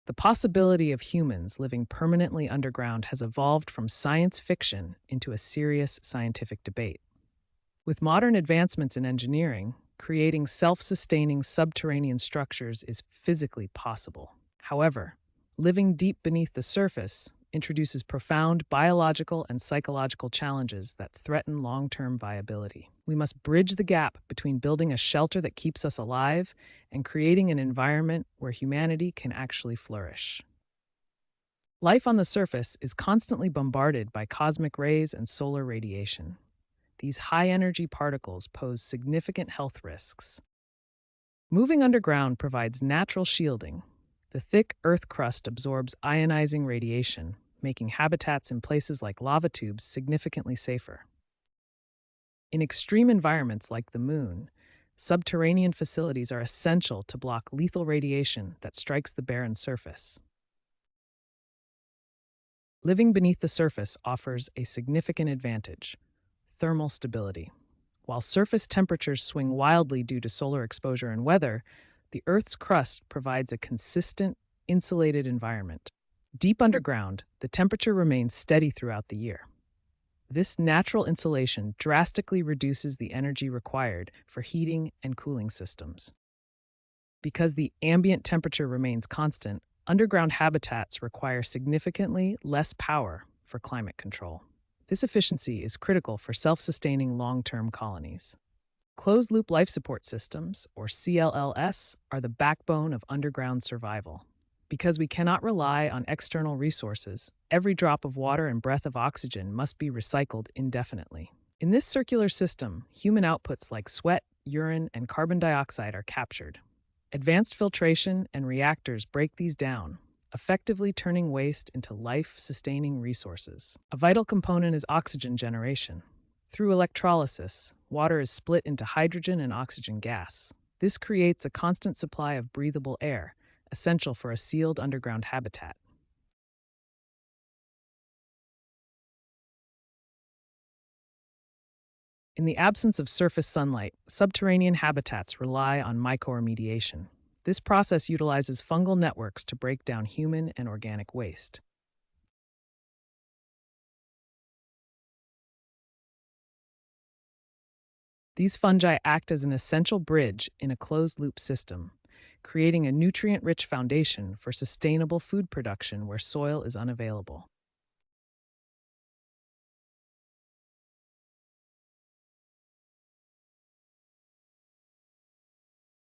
The possibility of humans living permanently underground has evolved from science fiction into a serious scientific debate. With modern advancements in engineering, creating self sustaining subterranean structures is physically possible. However, living deep beneath the surface introduces profound biological and psychological challenges that threaten long term viability. We must bridge the gap between building a shelter that keeps us alive and creating an environment where humanity can actually flourish. Life on the surface is constantly bombarded by cosmic rays and solar radiation. These high energy particles pose significant health risks. Moving underground provides natural shielding. The thick Earth crust absorbs ionizing radiation, making habitats in places like lava tubes significantly safer. In extreme environments like the Moon, subterranean facilities are essential to block lethal radiation that strikes the barren surface. Living beneath the surface offers a significant advantage: thermal stability. While surface temperatures swing wildly due to solar exposure and weather, the Earth's crust provides a consistent, insulated environment. Deep underground, the temperature remains steady throughout the year. This natural insulation drastically reduces the energy required for heating and cooling systems. Because the ambient temperature remains constant, underground habitats require significantly less power for climate control. This efficiency is critical for self-sustaining long-term colonies. Closed-loop life support systems, or CLLS, are the backbone of underground survival. Because we cannot rely on external resources, every drop of water and breath of oxygen must be recycled indefinitely. In this circular system, human outputs like sweat, urine, and carbon dioxide are captured. Advanced filtration and reactors break these down, effectively turning waste into life-sustaining resources. A vital component is oxygen generation. Through electrolysis, water is split into hydrogen and oxygen gas. This creates a constant supply of breathable air, essential for a sealed underground habitat. In the absence of surface sunlight, subterranean habitats rely on mycoremediation. This process utilizes fungal networks to break down human and organic waste. These fungi act as an essential bridge in a closed-loop system, creating a nutrient-rich foundation for sustainable food production where soil is unavailable.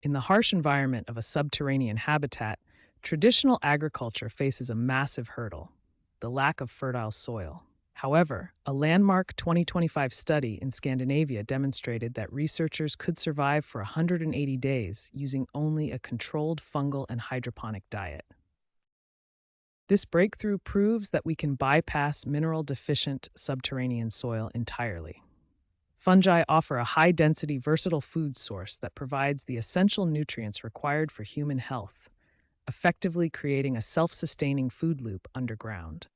In the harsh environment of a subterranean habitat, traditional agriculture faces a massive hurdle: the lack of fertile soil. However, a landmark 2025 study in Scandinavia demonstrated that researchers could survive for 180 days using only a controlled fungal and hydroponic diet. This breakthrough proves that we can bypass mineral-deficient subterranean soil entirely. Fungi offer a high-density, versatile food source that provides the essential nutrients required for human health, effectively creating a self-sustaining food loop underground.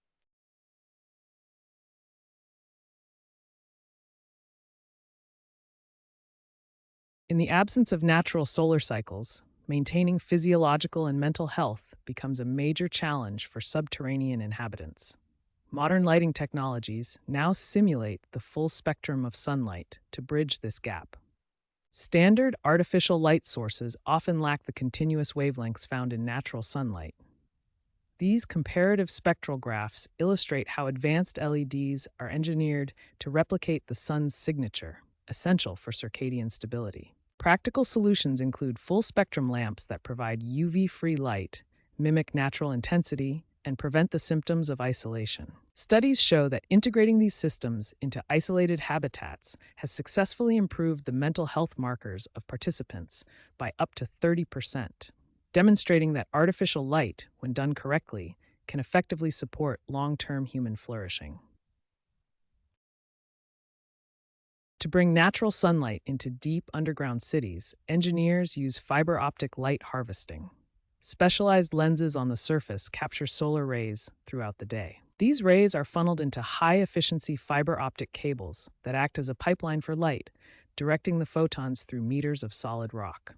In the absence of natural solar cycles, maintaining physiological and mental health becomes a major challenge for subterranean inhabitants. Modern lighting technologies now simulate the full spectrum of sunlight to bridge this gap. Standard artificial light sources often lack the continuous wavelengths found in natural sunlight. These comparative spectral graphs illustrate how advanced LEDs are engineered to replicate the sun's signature, essential for circadian stability. Practical solutions include full-spectrum lamps that provide UV-free light, mimic natural intensity, and prevent the symptoms of isolation. Studies show that integrating these systems into isolated habitats has successfully improved the mental health markers of participants by up to 30%, demonstrating that artificial light, when done correctly, can effectively support long-term human flourishing. To bring natural sunlight into deep underground cities, engineers use fiber optic light harvesting. Specialized lenses on the surface capture solar rays throughout the day. These rays are funneled into high-efficiency fiber optic cables that act as a pipeline for light, directing the photons through meters of solid rock.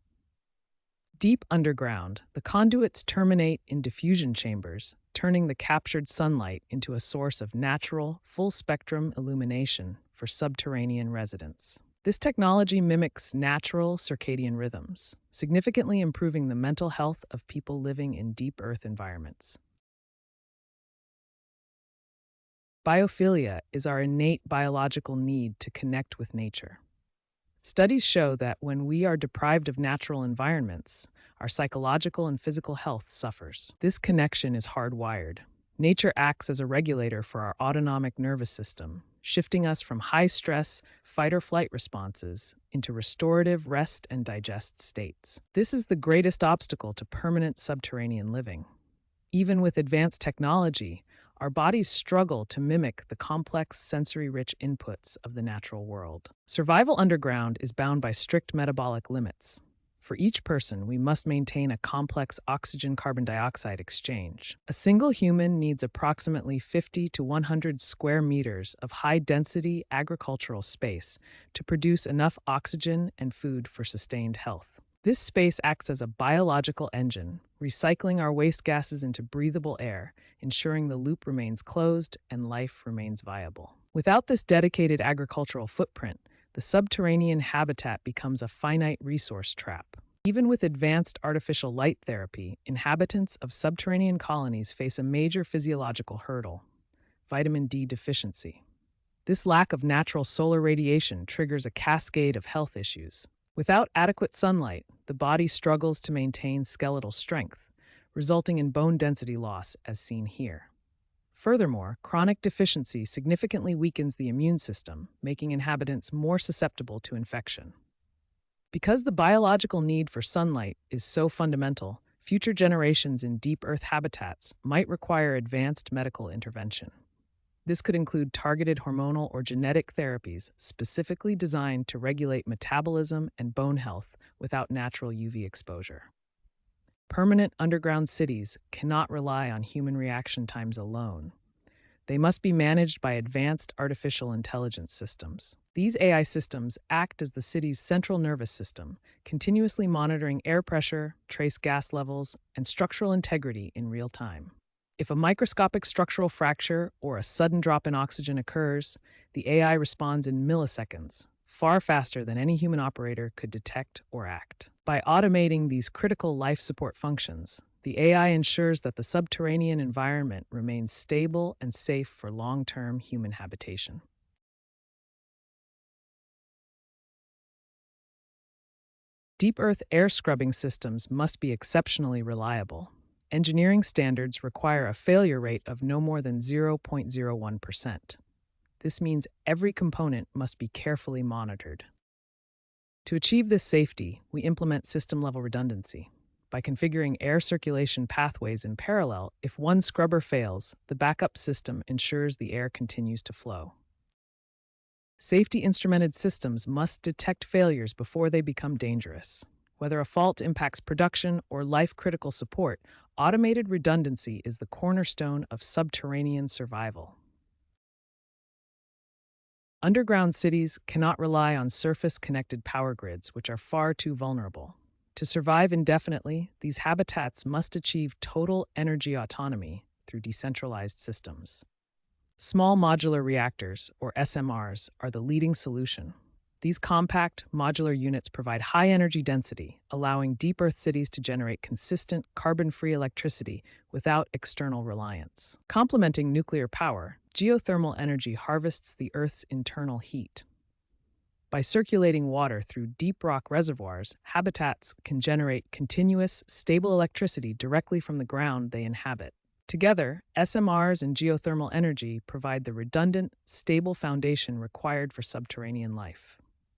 Deep underground, the conduits terminate in diffusion chambers, turning the captured sunlight into a source of natural, full-spectrum illumination for subterranean residents. This technology mimics natural circadian rhythms, significantly improving the mental health of people living in deep Earth environments. Biophilia is our innate biological need to connect with nature. Studies show that when we are deprived of natural environments, our psychological and physical health suffers. This connection is hardwired. Nature acts as a regulator for our autonomic nervous system, shifting us from high-stress, fight-or-flight responses into restorative rest and digest states. This is the greatest obstacle to permanent subterranean living. Even with advanced technology, our bodies struggle to mimic the complex sensory-rich inputs of the natural world. Survival underground is bound by strict metabolic limits. For each person, we must maintain a complex oxygen-carbon dioxide exchange. A single human needs approximately 50 to 100 square meters of high-density agricultural space to produce enough oxygen and food for sustained health. This space acts as a biological engine, recycling our waste gases into breathable air, ensuring the loop remains closed and life remains viable. Without this dedicated agricultural footprint, the subterranean habitat becomes a finite resource trap. Even with advanced artificial light therapy, inhabitants of subterranean colonies face a major physiological hurdle: vitamin D deficiency. This lack of natural solar radiation triggers a cascade of health issues. Without adequate sunlight, the body struggles to maintain skeletal strength, resulting in bone density loss as seen here. Furthermore, chronic deficiency significantly weakens the immune system, making inhabitants more susceptible to infection. Because the biological need for sunlight is so fundamental, future generations in deep Earth habitats might require advanced medical intervention. This could include targeted hormonal or genetic therapies specifically designed to regulate metabolism and bone health without natural UV exposure. Permanent underground cities cannot rely on human reaction times alone. They must be managed by advanced artificial intelligence systems. These AI systems act as the city's central nervous system, continuously monitoring air pressure, trace gas levels, and structural integrity in real time. If a microscopic structural fracture or a sudden drop in oxygen occurs, the AI responds in milliseconds, far faster than any human operator could detect or act. By automating these critical life support functions, the AI ensures that the subterranean environment remains stable and safe for long-term human habitation. Deep Earth air scrubbing systems must be exceptionally reliable. Engineering standards require a failure rate of no more than 0.01%. This means every component must be carefully monitored. To achieve this safety, we implement system-level redundancy. By configuring air circulation pathways in parallel, if one scrubber fails, the backup system ensures the air continues to flow. Safety-instrumented systems must detect failures before they become dangerous. Whether a fault impacts production or life-critical support, automated redundancy is the cornerstone of subterranean survival. Underground cities cannot rely on surface-connected power grids, which are far too vulnerable. To survive indefinitely, these habitats must achieve total energy autonomy through decentralized systems. Small modular reactors, or SMRs, are the leading solution. These compact, modular units provide high energy density, allowing deep Earth cities to generate consistent, carbon-free electricity without external reliance. Complementing nuclear power, geothermal energy harvests the Earth's internal heat. By circulating water through deep rock reservoirs, habitats can generate continuous, stable electricity directly from the ground they inhabit. Together, SMRs and geothermal energy provide the redundant, stable foundation required for subterranean life.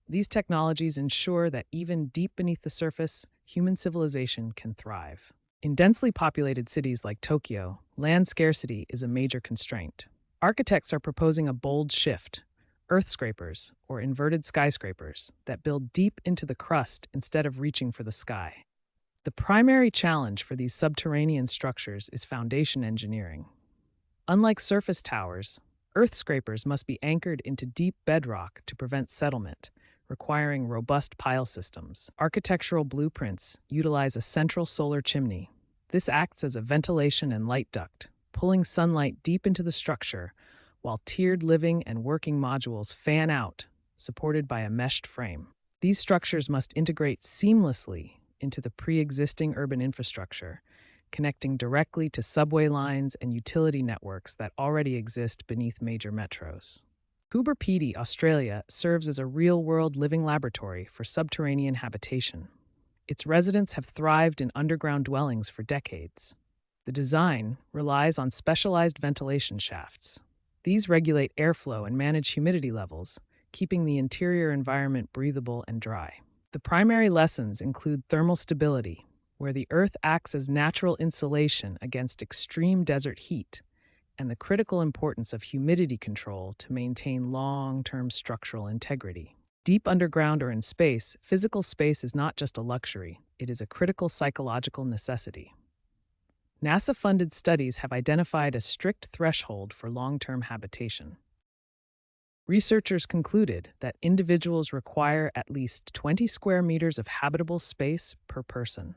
These technologies ensure that even deep beneath the surface, human civilization can thrive. In densely populated cities like Tokyo, land scarcity is a major constraint. Architects are proposing a bold shift: earth scrapers, or inverted skyscrapers, that build deep into the crust instead of reaching for the sky. The primary challenge for these subterranean structures is foundation engineering. Unlike surface towers, earth scrapers must be anchored into deep bedrock to prevent settlement, requiring robust pile systems. Architectural blueprints utilize a central solar chimney. This acts as a ventilation and light duct, pulling sunlight deep into the structure, while tiered living and working modules fan out, supported by a meshed frame. These structures must integrate seamlessly into the pre-existing urban infrastructure, connecting directly to subway lines and utility networks that already exist beneath major metros. Coober Pedy, Australia, serves as a real-world living laboratory for subterranean habitation. Its residents have thrived in underground dwellings for decades. The design relies on specialized ventilation shafts. These regulate airflow and manage humidity levels, keeping the interior environment breathable and dry. The primary lessons include thermal stability, where the Earth acts as natural insulation against extreme desert heat, and the critical importance of humidity control to maintain long-term structural integrity. Deep underground or in space, physical space is not just a luxury, it is a critical psychological necessity. NASA-funded studies have identified a strict threshold for long-term habitation. Researchers concluded that individuals require at least 20 square meters of habitable space per person.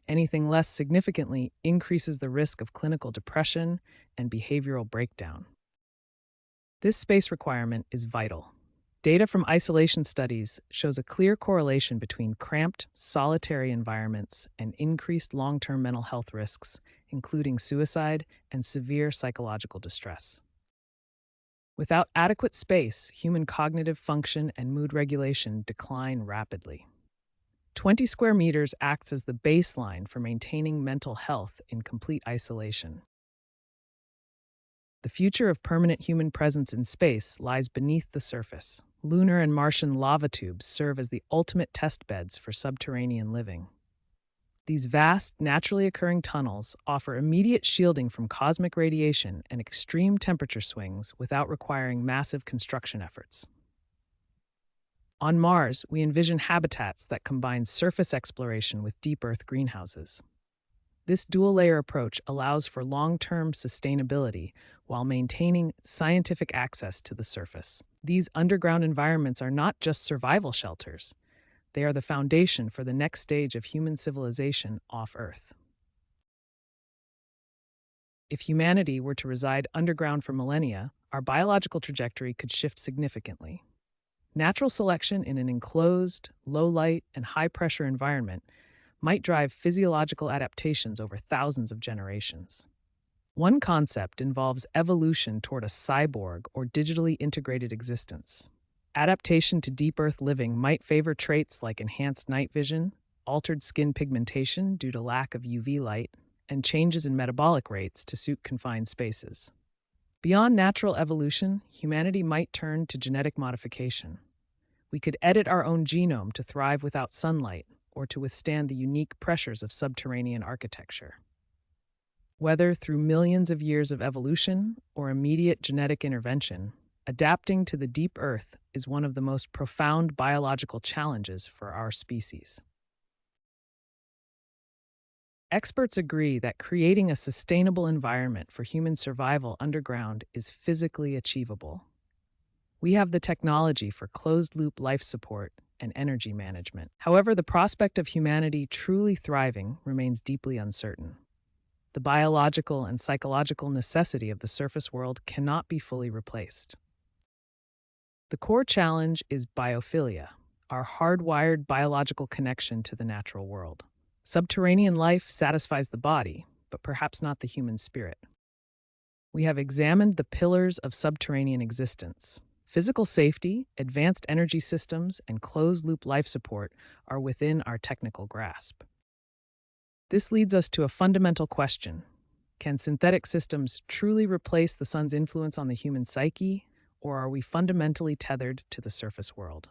Anything less significantly increases the risk of clinical depression and behavioral breakdown. This space requirement is vital. Data from isolation studies shows a clear correlation between cramped, solitary environments and increased long-term mental health risks, including suicide and severe psychological distress. Without adequate space, human cognitive function and mood regulation decline rapidly. 20 square meters acts as the baseline for maintaining mental health in complete isolation. The future of permanent human presence in space lies beneath the surface. Lunar and Martian lava tubes serve as the ultimate test beds for subterranean living. These vast, naturally occurring tunnels offer immediate shielding from cosmic radiation and extreme temperature swings without requiring massive construction efforts. On Mars, we envision habitats that combine surface exploration with deep Earth greenhouses. This dual-layer approach allows for long-term sustainability while maintaining scientific access to the surface. These underground environments are not just survival shelters. They are the foundation for the next stage of human civilization off Earth. If humanity were to reside underground for millennia, our biological trajectory could shift significantly. Natural selection in an enclosed, low-light, and high-pressure environment might drive physiological adaptations over thousands of generations. One concept involves evolution toward a cyborg or digitally integrated existence. Adaptation to deep Earth living might favor traits like enhanced night vision, altered skin pigmentation due to lack of UV light, and changes in metabolic rates to suit confined spaces. Beyond natural evolution, humanity might turn to genetic modification. We could edit our own genome to thrive without sunlight or to withstand the unique pressures of subterranean architecture. Whether through millions of years of evolution or immediate genetic intervention, adapting to the deep Earth is one of the most profound biological challenges for our species. Experts agree that creating a sustainable environment for human survival underground is physically achievable. We have the technology for closed-loop life support and energy management. However, the prospect of humanity truly thriving remains deeply uncertain. The biological and psychological necessity of the surface world cannot be fully replaced. The core challenge is biophilia, our hardwired biological connection to the natural world. Subterranean life satisfies the body, but perhaps not the human spirit. We have examined the pillars of subterranean existence. Physical safety, advanced energy systems, and closed-loop life support are within our technical grasp. This leads us to a fundamental question. Can synthetic systems truly replace the sun's influence on the human psyche, or are we fundamentally tethered to the surface world?